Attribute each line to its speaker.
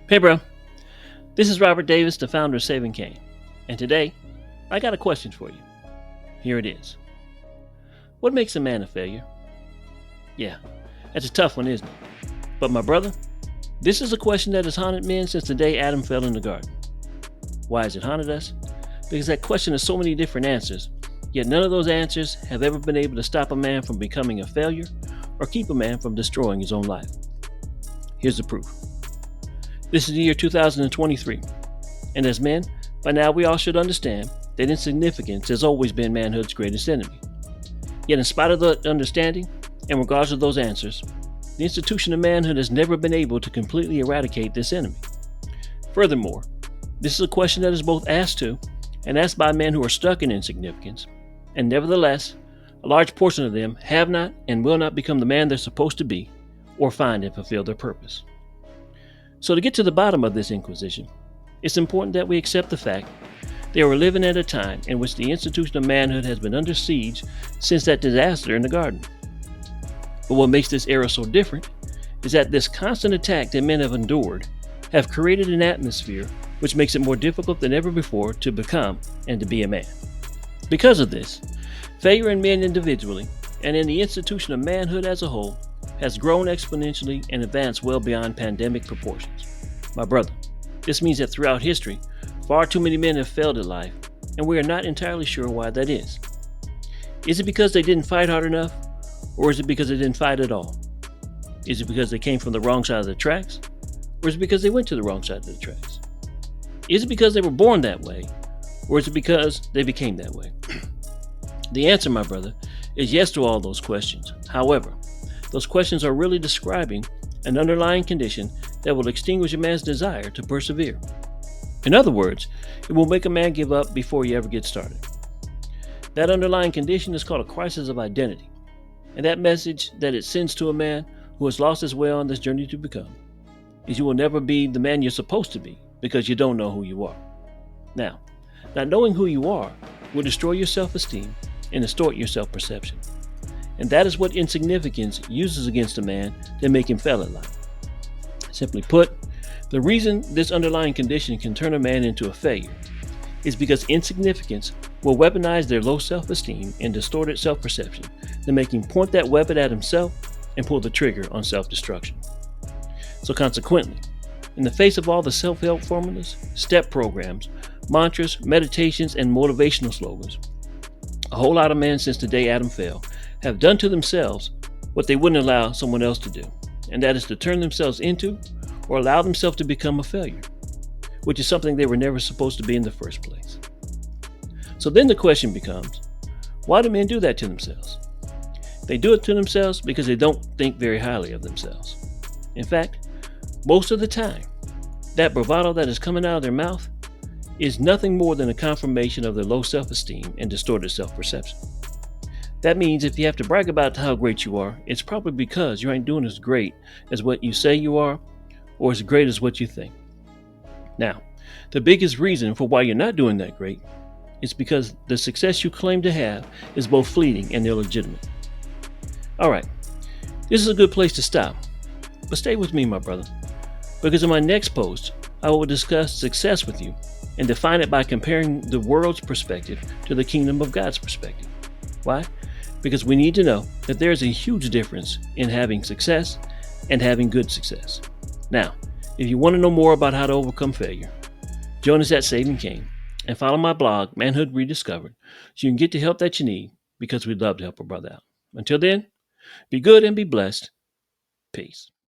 Speaker 1: Hey, bro. This is Robert Davis, the founder of Saving Cane. And today, I got a question for you. Here it is. What makes a man a failure? Yeah, that's a tough one, isn't it? But my brother, this is a question that has haunted men since the day Adam fell in the garden. Why has it haunted us? Because that question has so many different answers, yet none of those answers have ever been able to stop a man from becoming a failure or keep a man from destroying his own life. Here's the proof. This is the year 2023. And as men, by now we all should understand that insignificance has always been manhood's greatest enemy. Yet, in spite of the understanding, and regardless of those answers, the institution of manhood has never been able to completely eradicate this enemy. Furthermore, this is a question that is both asked to and asked by men who are stuck in insignificance, and nevertheless, a large portion of them have not and will not become the man they're supposed to be or find and fulfill their purpose. So, to get to the bottom of this inquisition, it's important that we accept the fact that we're living at a time in which the institution of manhood has been under siege since that disaster in the garden. But what makes this era so different is that this constant attack that men have endured have created an atmosphere which makes it more difficult than ever before to become and to be a man. Because of this, failure in men individually and in the institution of manhood as a whole has grown exponentially and advanced well beyond pandemic proportions. My brother, this means that throughout history, far too many men have failed at life, and we are not entirely sure why that is. Is it because they didn't fight hard enough, or is it because they didn't fight at all? Is it because they came from the wrong side of the tracks, or is it because they went to the wrong side of the tracks? Is it because they were born that way, or is it because they became that way? The answer, my brother, is yes to all those questions. However, those questions are really describing an underlying condition that will extinguish a man's desire to persevere. In other words, it will make a man give up before he ever gets started. That underlying condition is called a crisis of identity, and that message that it sends to a man who has lost his way on this journey to become is you will never be the man you're supposed to be because you don't know who you are. Now, not knowing who you are will destroy your self-esteem and distort your self-perception. And that is what insignificance uses against a man to make him fail at life. Simply put, the reason this underlying condition can turn a man into a failure is because insignificance will weaponize their low self-esteem and distorted self-perception to make him point that weapon at himself and pull the trigger on self-destruction. So consequently, in the face of all the self-help formulas, step programs, mantras, meditations, and motivational slogans, a whole lot of men since the day Adam fell have done to themselves what they wouldn't allow someone else to do, and that is to turn themselves into or allow themselves to become a failure, which is something they were never supposed to be in the first place. So then the question becomes, why do men do that to themselves? They do it to themselves because they don't think very highly of themselves. In fact, most of the time, that bravado that is coming out of their mouth is nothing more than a confirmation of their low self-esteem and distorted self-perception. That means if you have to brag about how great you are, it's probably because you ain't doing as great as what you say you are or as great as what you think. Now, the biggest reason for why you're not doing that great is because the success you claim to have is both fleeting and illegitimate. Alright, this is a good place to stop, but stay with me, my brother, because in my next post, I will discuss success with you and define it by comparing the world's perspective to the kingdom of God's perspective. Why? Because we need to know that there is a huge difference in having success and having good success. Now, if you want to know more about how to overcome failure, join us at Saving Cane and follow my blog, Manhood Rediscovered, so you can get the help that you need because we'd love to help a brother out. Until then, be good and be blessed. Peace.